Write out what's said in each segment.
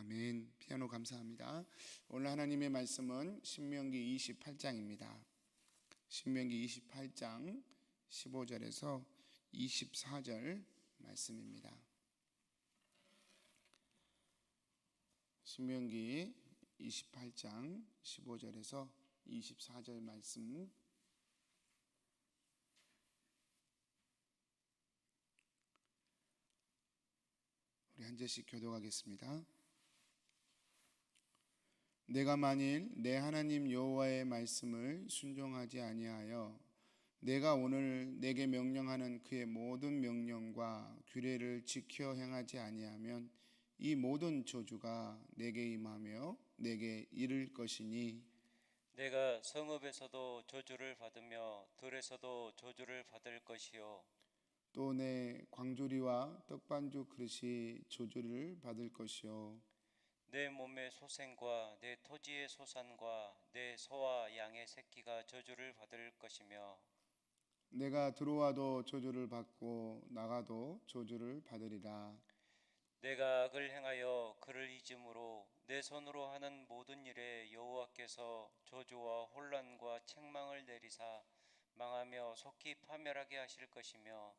아멘. 피아노 감사합니다. 오늘 하나님의 말씀은 신명기 28장입니다. 신명기 28장 15절에서 24절 말씀입니다. 신명기 28장 15절에서 24절 말씀, 우리 한 절씩 교독하겠습니다. 내가 만일 내 하나님 여호와의 말씀을 순종하지 아니하여 내가 오늘 내게 명령하는 그의 모든 명령과 규례를 지켜 행하지 아니하면 이 모든 저주가 내게 임하며 내게 이를 것이니 내가 성읍에서도 저주를 받으며 들에서도 저주를 받을 것이요 또 내 광조리와 떡반죽 그릇이 저주를 받을 것이요 내 몸의 소생과 내 토지의 소산과 내 소와 양의 새끼가 저주를 받을 것이며 내가 들어와도 저주를 받고 나가도 저주를 받으리라. 내가 악을 행하여 그를 잊음으로 내 손으로 하는 모든 일에 여호와께서 저주와 혼란과 책망을 내리사 망하며 속히 파멸하게 하실 것이며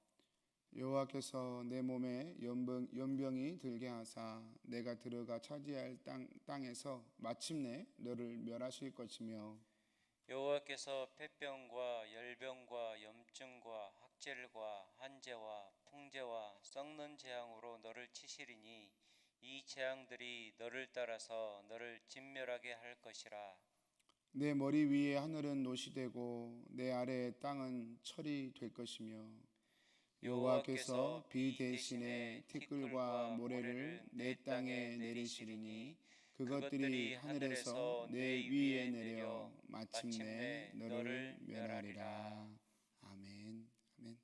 여호와께서 내 몸에 연병이 들게 하사 내가 들어가 차지할 땅에서 마침내 너를 멸하실 것이며 여호와께서 폐병과 열병과 염증과 학절과 한재와 풍재와 썩는 재앙으로 너를 치시리니 이 재앙들이 너를 따라서 너를 진멸하게 할 것이라. 내 머리 위에 하늘은 노시 되고 내 아래의 땅은 철이 될 것이며 여호와께서 비 대신에 티끌과 모래를 내 땅에 내리시리니 그것들이 하늘에서 내 위에 내려 마침내 너를 멸하리라. 아멘. 아멘.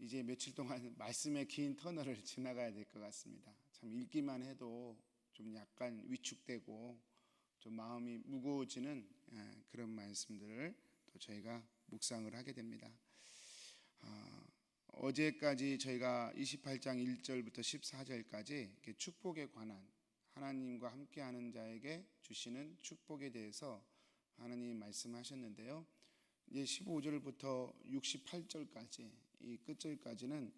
이제 며칠 동안 말씀의 긴 터널을 지나가야 될 것 같습니다. 참 읽기만 해도 좀 약간 위축되고 좀 마음이 무거워지는 그런 말씀들을 또 저희가 묵상을 하게 됩니다. 어제까지 저희가 28장 1절부터 14절까지 축복에 관한, 하나님과 함께하는 자에게 주시는 축복에 대해서 하나님 말씀하셨는데요. 이제 15절부터 68절까지 이 끝절까지는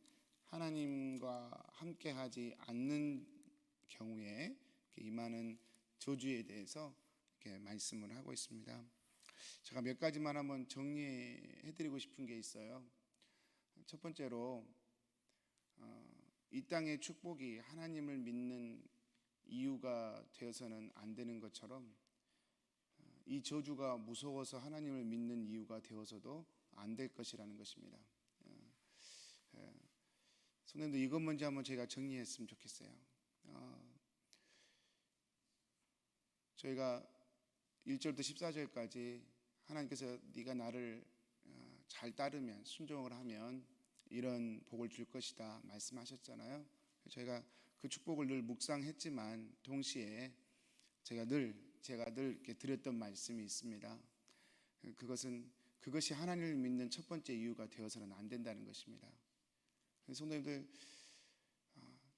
하나님과 함께하지 않는 경우에 임하는 저주에 대해서 이렇게 말씀을 하고 있습니다. 제가 몇 가지만 한번 정리해드리고 싶은 게 있어요. 첫 번째로 이 땅의 축복이 하나님을 믿는 이유가 되어서는 안 되는 것처럼 이 저주가 무서워서 하나님을 믿는 이유가 되어서도 안 될 것이라는 것입니다. 성도님들, 이것 먼저 한번 제가 정리했으면 좋겠어요. 저희가 1절부터 14절까지 하나님께서 네가 나를 잘 따르면, 순종을 하면 이런 복을 줄 것이다 말씀하셨잖아요. 저희가 그 축복을 늘 묵상했지만 동시에 제가 늘 이렇게 드렸던 말씀이 있습니다. 그것이 하나님을 믿는 첫 번째 이유가 되어서는 안 된다는 것입니다. 성도님들,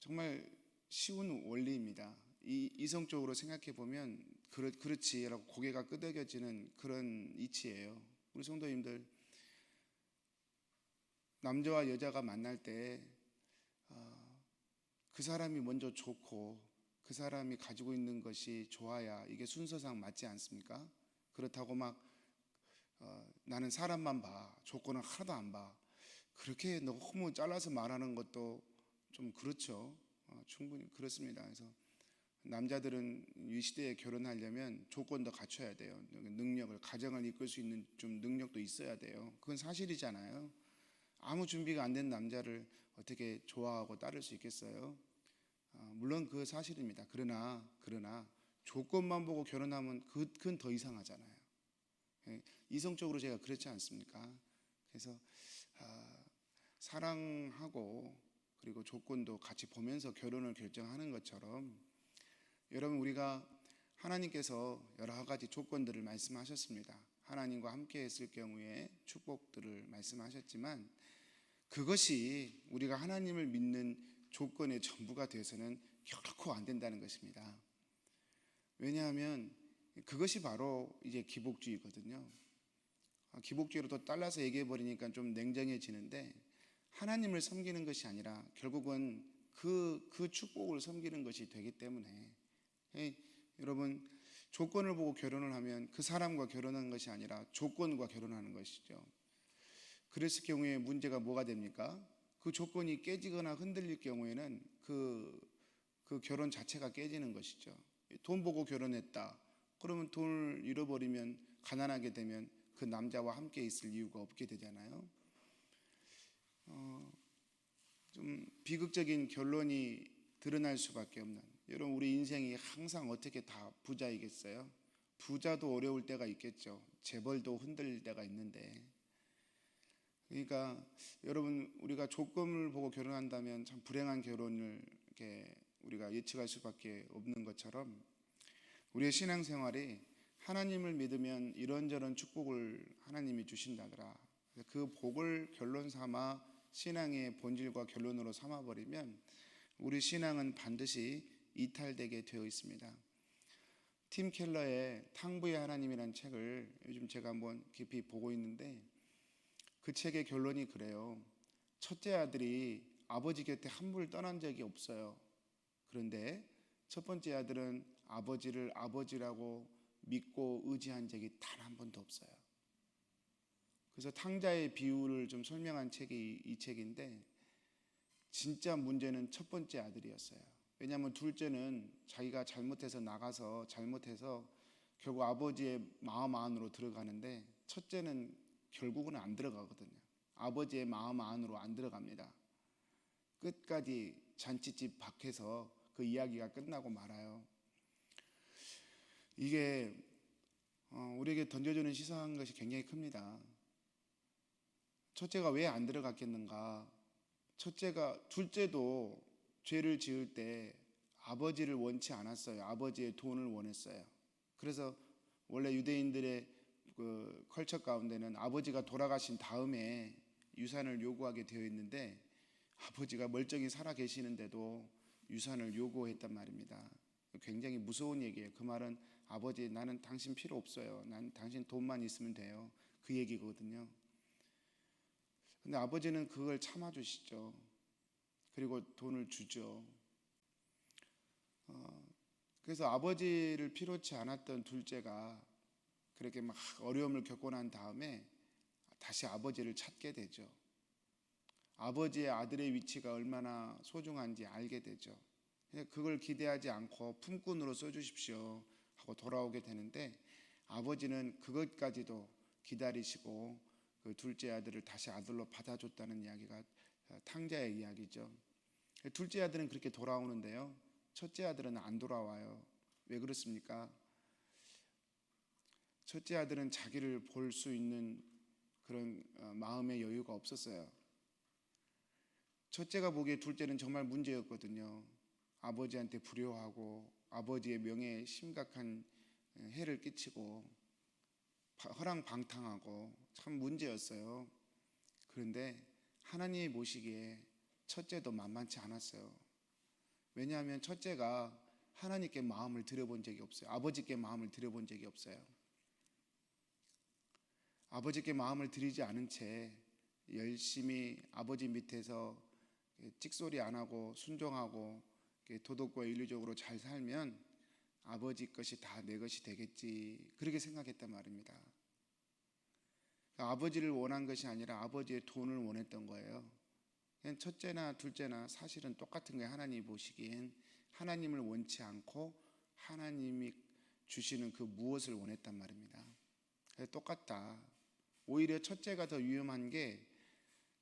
정말 쉬운 원리입니다. 이성적으로 생각해 보면 그렇지라고 고개가 끄덕여지는 그런 이치예요. 우리 성도님들, 남자와 여자가 만날 때 그 사람이 먼저 좋고 그 사람이 가지고 있는 것이 좋아야 이게 순서상 맞지 않습니까? 그렇다고 막 나는 사람만 봐, 조건은 하나도 안 봐, 그렇게 너무 잘라서 말하는 것도 좀 그렇죠. 충분히 그렇습니다. 그래서 남자들은 이 시대에 결혼하려면 조건도 갖춰야 돼요. 능력을, 가정을 이끌 수 있는 좀 능력도 있어야 돼요. 그건 사실이잖아요. 아무 준비가 안 된 남자를 어떻게 좋아하고 따를 수 있겠어요? 물론 그 사실입니다. 그러나 조건만 보고 결혼하면 그건 더 이상하잖아요. 이성적으로 제가 그렇지 않습니까? 그래서 사랑하고 그리고 조건도 같이 보면서 결혼을 결정하는 것처럼, 여러분, 우리가 하나님께서 여러 가지 조건들을 말씀하셨습니다. 하나님과 함께 했을 경우에 축복들을 말씀하셨지만 그것이 우리가 하나님을 믿는 조건의 전부가 되어서는 결코 안 된다는 것입니다. 왜냐하면 그것이 바로 이제 기복주의거든요. 기복주의로 또 잘라서 얘기해 버리니까 좀 냉정해지는데, 하나님을 섬기는 것이 아니라 결국은 그 축복을 섬기는 것이 되기 때문에, 여러분, 조건을 보고 결혼을 하면 그 사람과 결혼하는 것이 아니라 조건과 결혼하는 것이죠. 그랬을 경우에 문제가 뭐가 됩니까? 그 조건이 깨지거나 흔들릴 경우에는 그 결혼 자체가 깨지는 것이죠. 돈 보고 결혼했다. 그러면 돈을 잃어버리면, 가난하게 되면 그 남자와 함께 있을 이유가 없게 되잖아요. 좀 비극적인 결론이 드러날 수밖에 없는, 여러분, 우리 인생이 항상 어떻게 다 부자이겠어요? 부자도 어려울 때가 있겠죠. 재벌도 흔들릴 때가 있는데, 그러니까 여러분, 우리가 조건을 보고 결혼한다면 참 불행한 결혼을 이렇게 우리가 예측할 수밖에 없는 것처럼, 우리의 신앙생활이 하나님을 믿으면 이런저런 축복을 하나님이 주신다더라, 그 복을 결론 삼아 신앙의 본질과 결론으로 삼아버리면 우리 신앙은 반드시 이탈되게 되어 있습니다. 팀 켈러의 탕부의 하나님이라는 책을 요즘 제가 한번 깊이 보고 있는데, 그 책의 결론이 그래요. 첫째 아들이 아버지 곁에 함부로 떠난 적이 없어요. 그런데 첫 번째 아들은 아버지를 아버지라고 믿고 의지한 적이 단 한 번도 없어요. 그래서 탕자의 비유를 좀 설명한 책이 이 책인데, 진짜 문제는 첫 번째 아들이었어요. 왜냐하면 둘째는 자기가 잘못해서 나가서 잘못해서 결국 아버지의 마음 안으로 들어가는데, 첫째는 결국은 안 들어가거든요. 아버지의 마음 안으로 안 들어갑니다. 끝까지 잔치집 밖에서 그 이야기가 끝나고 말아요. 이게 우리에게 던져주는 시사한 것이 굉장히 큽니다. 첫째가 왜 안 들어갔겠는가? 둘째도 죄를 지을 때 아버지를 원치 않았어요. 아버지의 돈을 원했어요. 그래서 원래 유대인들의 그 컬처 가운데는 아버지가 돌아가신 다음에 유산을 요구하게 되어 있는데, 아버지가 멀쩡히 살아 계시는데도 유산을 요구했단 말입니다. 굉장히 무서운 얘기예요. 그 말은 아버지, 나는 당신 필요 없어요. 난 당신 돈만 있으면 돼요. 그 얘기거든요. 근데 아버지는 그걸 참아주시죠. 그리고 돈을 주죠. 그래서 아버지를 필요치 않았던 둘째가 그렇게 막 어려움을 겪고 난 다음에 다시 아버지를 찾게 되죠. 아버지의 아들의 위치가 얼마나 소중한지 알게 되죠. 그걸 기대하지 않고 품꾼으로 써주십시오 하고 돌아오게 되는데, 아버지는 그것까지도 기다리시고 그 둘째 아들을 다시 아들로 받아줬다는 이야기가 탕자의 이야기죠. 둘째 아들은 그렇게 돌아오는데요, 첫째 아들은 안 돌아와요. 왜 그렇습니까? 첫째 아들은 자기를 볼 수 있는 그런 마음의 여유가 없었어요. 첫째가 보기에 둘째는 정말 문제였거든요. 아버지한테 불효하고 아버지의 명예에 심각한 해를 끼치고 허랑방탕하고 참 문제였어요. 그런데 하나님이 보시기에 첫째도 만만치 않았어요. 왜냐하면 첫째가 하나님께 마음을 들여본 적이 없어요. 아버지께 마음을 들여본 적이 없어요. 아버지께 마음을 들이지 않은 채 열심히 아버지 밑에서 찍소리 안 하고 순종하고 도덕과 윤리적으로 잘 살면 아버지 것이 다 내 것이 되겠지, 그렇게 생각했단 말입니다. 아버지를 원한 것이 아니라 아버지의 돈을 원했던 거예요. 첫째나 둘째나 사실은 똑같은 거예요. 하나님이 보시기엔 하나님을 원치 않고 하나님이 주시는 그 무엇을 원했단 말입니다. 똑같다. 오히려 첫째가 더 위험한 게,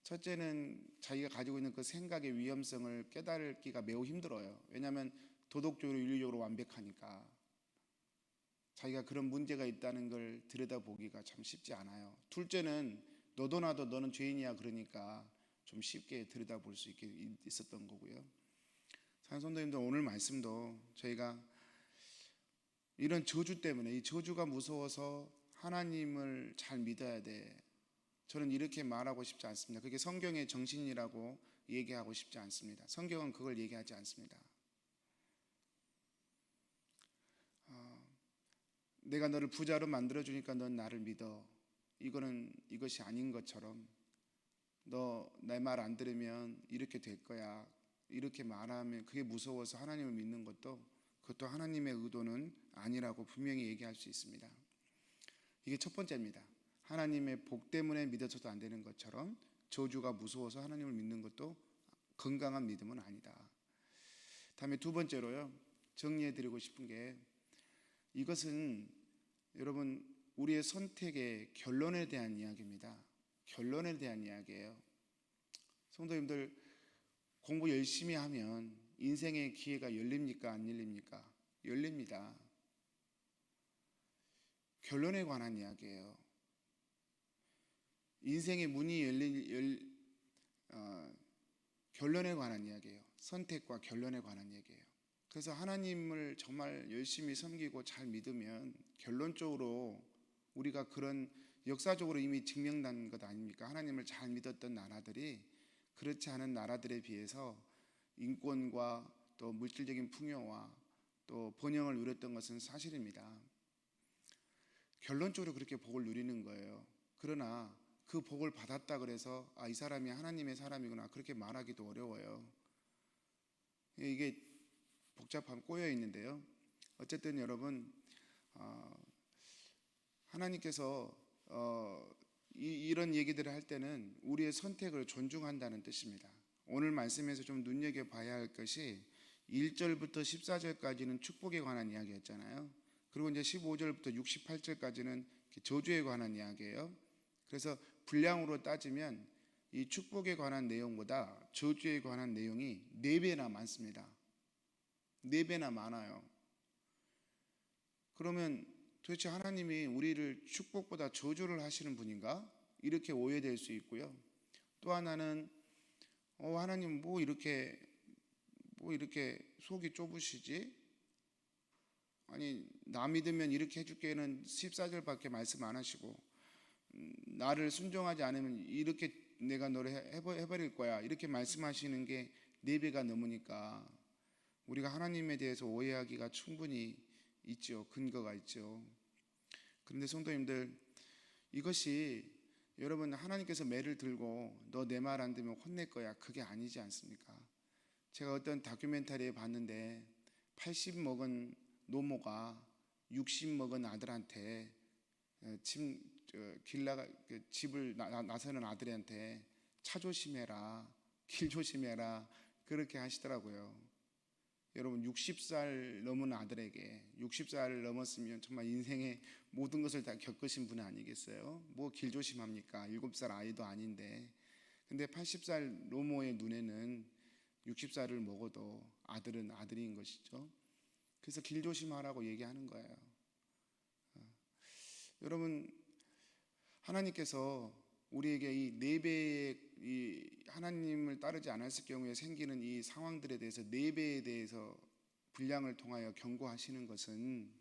첫째는 자기가 가지고 있는 그 생각의 위험성을 깨달기가 매우 힘들어요. 왜냐하면 도덕적으로 윤리적으로 완벽하니까 자기가 그런 문제가 있다는 걸 들여다보기가 참 쉽지 않아요. 둘째는 너도 나도 너는 죄인이야, 그러니까 좀 쉽게 들여다볼 수 있었던 거고요. 사랑하는 성도님들, 오늘 말씀도 저희가 이런 저주 때문에, 이 저주가 무서워서 하나님을 잘 믿어야 돼, 저는 이렇게 말하고 싶지 않습니다. 그게 성경의 정신이라고 얘기하고 싶지 않습니다. 성경은 그걸 얘기하지 않습니다. 내가 너를 부자로 만들어주니까 넌 나를 믿어. 이것이 아닌 것처럼 너 내 말 안 들으면 이렇게 될 거야. 이렇게 말하면 그게 무서워서 하나님을 믿는 그것도 하나님의 의도는 아니라고 분명히 얘기할 수 있습니다. 이게 첫 번째입니다. 하나님의 복 때문에 믿어서도 안 되는 것처럼 저주가 무서워서 하나님을 믿는 것도 건강한 믿음은 아니다. 다음에 두 번째로요, 정리해드리고 싶은 게, 이것은 여러분 우리의 선택의 결론에 대한 이야기입니다. 결론에 대한 이야기예요. 성도님들, 공부 열심히 하면 인생의 기회가 열립니까? 안 열립니까? 열립니다. 결론에 관한 이야기예요. 인생의 문이 결론에 관한 이야기예요. 선택과 결론에 관한 얘기예요. 그래서 하나님을 정말 열심히 섬기고 잘 믿으면 결론적으로 우리가 그런 역사적으로 이미 증명된 것 아닙니까? 하나님을 잘 믿었던 나라들이 그렇지 않은 나라들에 비해서 인권과 또 물질적인 풍요와 또 번영을 누렸던 것은 사실입니다. 결론적으로 그렇게 복을 누리는 거예요. 그러나 그 복을 받았다 그래서 이 사람이 하나님의 사람이구나 그렇게 말하기도 어려워요. 이게 복잡한 꼬여 있는데요. 어쨌든 여러분, 하나님께서 이런 얘기들을 할 때는 우리의 선택을 존중한다는 뜻입니다. 오늘 말씀에서 좀 눈여겨봐야 할 것이 1절부터 14절까지는 축복에 관한 이야기였잖아요. 그리고 이제 15절부터 68절까지는 저주에 관한 이야기예요. 그래서 분량으로 따지면 이 축복에 관한 내용보다 저주에 관한 내용이 4배나 많습니다. 4배나 많아요. 그러면 도대체 하나님이 우리를 축복보다 저주를 하시는 분인가? 이렇게 오해될 수 있고요. 또 하나는 하나님 뭐 이렇게 속이 좁으시지? 아니 나 믿으면 이렇게 해줄게는 14절밖에 말씀 안 하시고 나를 순종하지 않으면 이렇게 내가 너를 해버릴 거야 이렇게 말씀하시는 게 4배가 넘으니까 우리가 하나님에 대해서 오해하기가 충분히 있죠. 근거가 있죠. 그런데 성도님들, 이것이 여러분 하나님께서 매를 들고 너 내 말 안 들으면 혼낼 거야 그게 아니지 않습니까? 제가 어떤 다큐멘터리에 봤는데 80 먹은 노모가 60 먹은 아들한테 집을 나서는 아들한테 차 조심해라 길 조심해라 그렇게 하시더라고요. 여러분 60살 넘은 아들에게 60살을 넘었으면 정말 인생의 모든 것을 다 겪으신 분 아니겠어요? 뭐 길 조심합니까? 7살 아이도 아닌데. 근데 80살 노모의 눈에는 60살을 먹어도 아들은 아들인 것이죠. 그래서 길 조심하라고 얘기하는 거예요. 여러분 하나님께서 우리에게 이 4배의 이 하나님을 따르지 않았을 경우에 생기는 이 상황들에 대해서 4배에 대해서 분량을 통하여 경고하시는 것은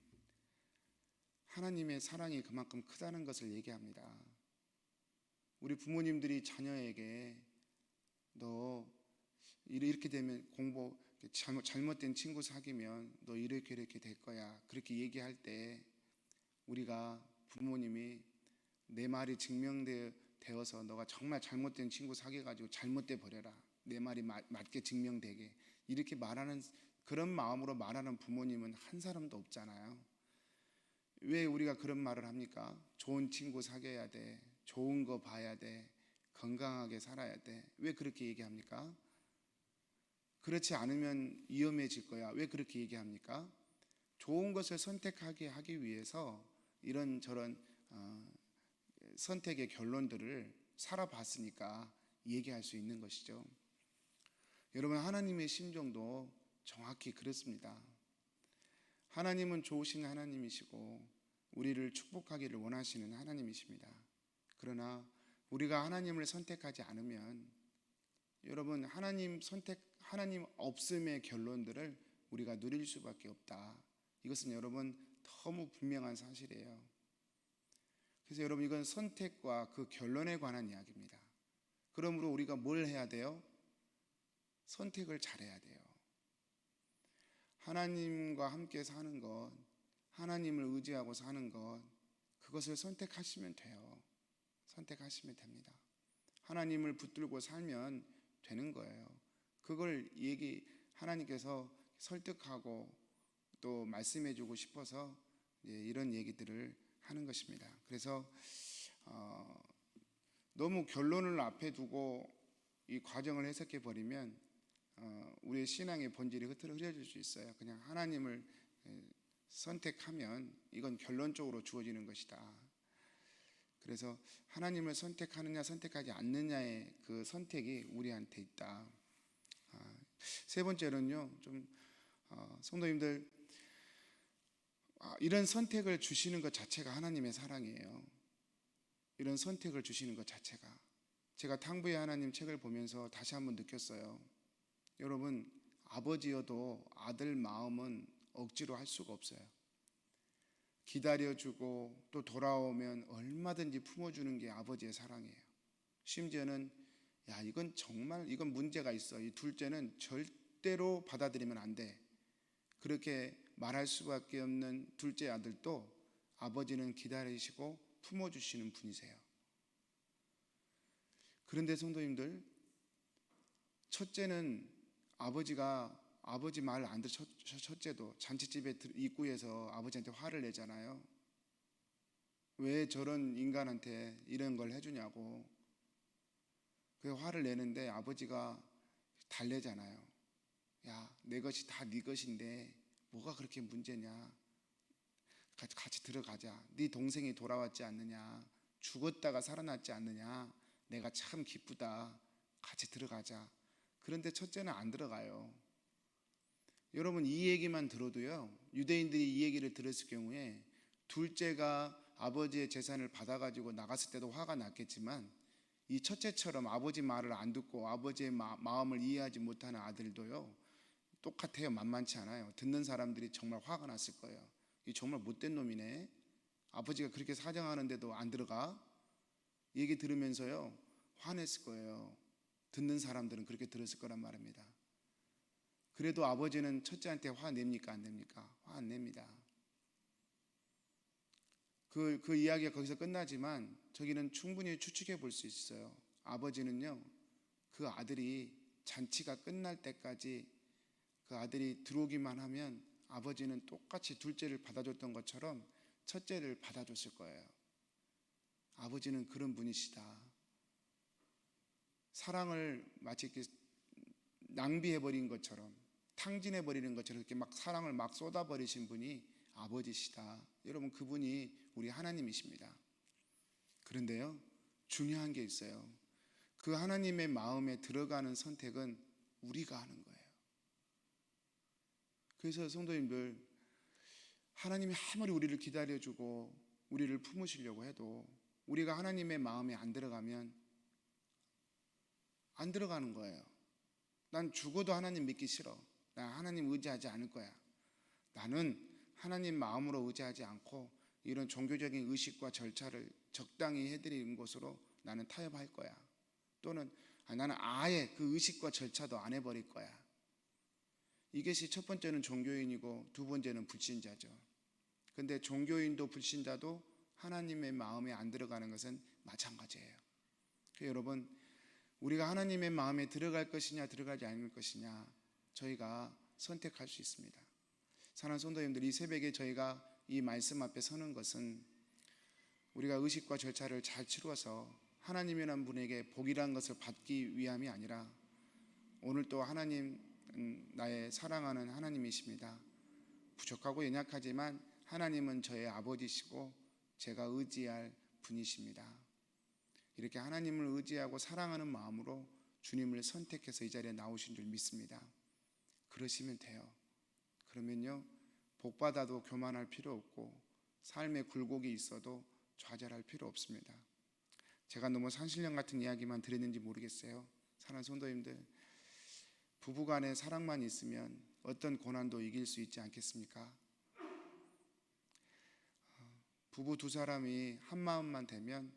하나님의 사랑이 그만큼 크다는 것을 얘기합니다. 우리 부모님들이 자녀에게 너 이렇게 되면 공부 잘못된 친구 사귀면 너 이렇게 될 거야 그렇게 얘기할 때 우리가 부모님이 내 말이 증명되어서 너가 정말 잘못된 친구 사귀어가지고 잘못돼 버려라 내 말이 맞게 증명되게 이렇게 말하는 그런 마음으로 말하는 부모님은 한 사람도 없잖아요. 왜 우리가 그런 말을 합니까? 좋은 친구 사귀어야 돼, 좋은 거 봐야 돼, 건강하게 살아야 돼. 왜 그렇게 얘기합니까? 그렇지 않으면 위험해질 거야. 왜 그렇게 얘기합니까? 좋은 것을 선택하게 하기 위해서 이런저런 선택의 결론들을 살아봤으니까 얘기할 수 있는 것이죠. 여러분 하나님의 심정도 정확히 그렇습니다. 하나님은 좋으신 하나님이시고 우리를 축복하기를 원하시는 하나님이십니다. 그러나 우리가 하나님을 선택하지 않으면 여러분 하나님 없음의 결론들을 우리가 누릴 수밖에 없다. 이것은 여러분 너무 분명한 사실이에요. 그래서 여러분 이건 선택과 그 결론에 관한 이야기입니다. 그러므로 우리가 뭘 해야 돼요? 선택을 잘해야 돼요. 하나님과 함께 사는 것, 하나님을 의지하고 사는 것, 그것을 선택하시면 돼요. 선택하시면 됩니다. 하나님을 붙들고 살면 되는 거예요. 그걸 하나님께서 설득하고 또 말씀해 주고 싶어서 이런 얘기들을 하는 것입니다. 그래서 너무 결론을 앞에 두고 이 과정을 해석해 버리면 우리의 신앙의 본질이 흐트러질 수 있어요. 그냥 하나님을 선택하면 이건 결론적으로 주어지는 것이다. 그래서 하나님을 선택하느냐 선택하지 않느냐의 그 선택이 우리한테 있다. 세 번째로는요, 성도님들, 이런 선택을 주시는 것 자체가 하나님의 사랑이에요. 이런 선택을 주시는 것 자체가. 제가 탕부의 하나님 책을 보면서 다시 한번 느꼈어요. 여러분, 아버지여도 아들 마음은 억지로 할 수가 없어요. 기다려주고 또 돌아오면 얼마든지 품어주는 게 아버지의 사랑이에요. 심지어는 이건 문제가 있어. 이 둘째는 절대로 받아들이면 안 돼. 그렇게 말할 수밖에 없는 둘째 아들도 아버지는 기다리시고 품어주시는 분이세요. 그런데 성도님들, 첫째는 아버지 말 안 듣는 첫째도 잔치집에 입구에서 아버지한테 화를 내잖아요. 왜 저런 인간한테 이런 걸 해주냐고. 그 화를 내는데 아버지가 달래잖아요. 야, 내 것이 다 네 것인데 뭐가 그렇게 문제냐. 같이 들어가자. 네 동생이 돌아왔지 않느냐. 죽었다가 살아났지 않느냐. 내가 참 기쁘다. 같이 들어가자. 그런데 첫째는 안 들어가요. 여러분, 이 얘기만 들어도요, 유대인들이 이 얘기를 들었을 경우에 둘째가 아버지의 재산을 받아가지고 나갔을 때도 화가 났겠지만 이 첫째처럼 아버지 말을 안 듣고 아버지의 마음을 이해하지 못하는 아들도요 똑같아요. 만만치 않아요. 듣는 사람들이 정말 화가 났을 거예요. 이 정말 못된 놈이네. 아버지가 그렇게 사정하는데도 안 들어가? 얘기 들으면서요 화냈을 거예요. 듣는 사람들은 그렇게 들었을 거란 말입니다. 그래도 아버지는 첫째한테 화냅니까? 안 냅니까? 화 안 냅니다. 그 이야기가 거기서 끝나지만 저기는 충분히 추측해 볼 수 있어요. 아버지는요, 그 아들이 잔치가 끝날 때까지 그 아들이 들어오기만 하면 아버지는 똑같이 둘째를 받아줬던 것처럼 첫째를 받아줬을 거예요. 아버지는 그런 분이시다. 사랑을 마치 이렇게 낭비해버린 것처럼, 탕진해버리는 것처럼 이렇게 막 사랑을 막 쏟아버리신 분이 아버지시다. 여러분, 그분이 우리 하나님이십니다. 그런데요, 중요한 게 있어요. 그 하나님의 마음에 들어가는 선택은 우리가 하는 거예요. 그래서 성도님들, 하나님이 아무리 우리를 기다려주고 우리를 품으시려고 해도 우리가 하나님의 마음에 안 들어가면 안 들어가는 거예요. 난 죽어도 하나님 믿기 싫어. 나 하나님 의지하지 않을 거야. 나는 하나님 마음으로 의지하지 않고 이런 종교적인 의식과 절차를 적당히 해드리는 것으로 나는 타협할 거야. 또는 나는 아예 그 의식과 절차도 안 해버릴 거야. 이것이 첫 번째는 종교인이고 두 번째는 불신자죠. 근데 종교인도 불신자도 하나님의 마음에 안 들어가는 것은 마찬가지예요. 그래서 여러분, 우리가 하나님의 마음에 들어갈 것이냐 들어가지 않을 것이냐 저희가 선택할 수 있습니다. 사랑하는 성도님들, 이 새벽에 저희가 이 말씀 앞에 서는 것은 우리가 의식과 절차를 잘 치루어서 하나님이라는 분에게 복이라는 것을 받기 위함이 아니라 오늘 또 하나님, 나의 사랑하는 하나님이십니다. 부족하고 연약하지만 하나님은 저의 아버지시고 제가 의지할 분이십니다. 이렇게 하나님을 의지하고 사랑하는 마음으로 주님을 선택해서 이 자리에 나오신 줄 믿습니다. 그러시면 돼요. 그러면요, 복받아도 교만할 필요 없고 삶에 굴곡이 있어도 좌절할 필요 없습니다. 제가 너무 산신령 같은 이야기만 드렸는지 모르겠어요. 사랑하는 성도님들, 부부간의 사랑만 있으면 어떤 고난도 이길 수 있지 않겠습니까? 부부 두 사람이 한 마음만 되면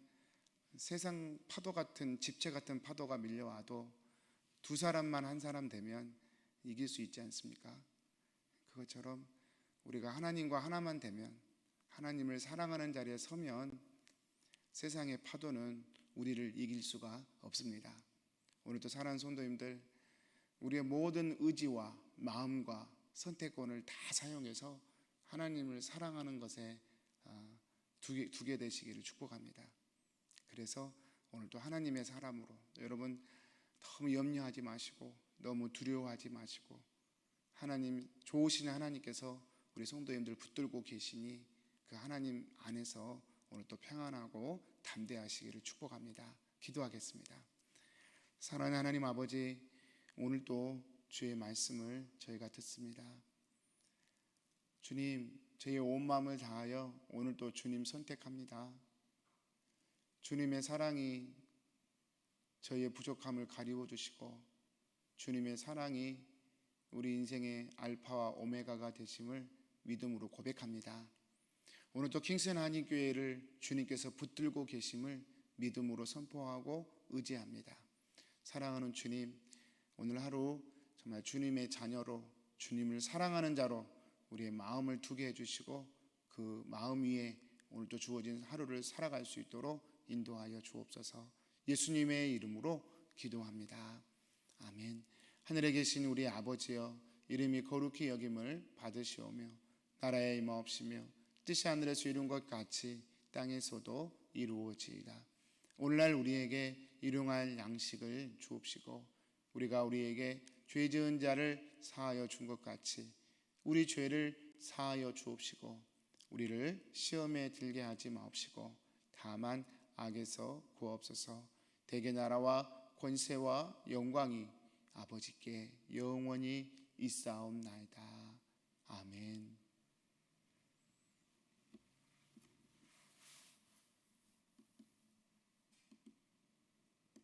세상 파도 같은, 집체 같은 파도가 밀려와도 두 사람만 한 사람 되면 이길 수 있지 않습니까? 그것처럼 우리가 하나님과 하나만 되면, 하나님을 사랑하는 자리에 서면 세상의 파도는 우리를 이길 수가 없습니다. 오늘도 사랑하는 성도님들, 우리의 모든 의지와 마음과 선택권을 다 사용해서 하나님을 사랑하는 것에 두게 되시기를 축복합니다. 그래서 오늘도 하나님의 사람으로, 여러분 너무 염려하지 마시고 너무 두려워하지 마시고, 하나님, 좋으신 하나님께서 우리 성도님들 붙들고 계시니 그 하나님 안에서 오늘 또 평안하고 담대하시기를 축복합니다. 기도하겠습니다. 사랑하는 하나님 아버지, 오늘도 주의 말씀을 저희가 듣습니다. 주님, 저희의 온 마음을 다하여 오늘도 주님 선택합니다. 주님의 사랑이 저희의 부족함을 가리워 주시고, 주님의 사랑이 우리 인생의 알파와 오메가가 되심을 믿음으로 고백합니다. 오늘도 킹슨 한인교회를 주님께서 붙들고 계심을 믿음으로 선포하고 의지합니다. 사랑하는 주님, 오늘 하루 정말 주님의 자녀로, 주님을 사랑하는 자로 우리의 마음을 두게 해주시고, 그 마음 위에 오늘도 주어진 하루를 살아갈 수 있도록 인도하여 주옵소서. 예수님의 이름으로 기도합니다. 아멘. 하늘에 계신 우리 아버지여, 이름이 거룩히 여김을 받으시오며 나라의 임하옵시며 뜻이 하늘에서 이룬 것 같이 땅에서도 이루어지이다. 오늘날 우리에게 일용할 양식을 주옵시고, 우리가 우리에게 죄 지은 자를 사하여 준 것 같이 우리 죄를 사하여 주옵시고, 우리를 시험에 들게 하지 마옵시고 다만 악에서 구하옵소서. 대개 나라와 권세와 영광이 아버지께 영원히 있사옵나이다.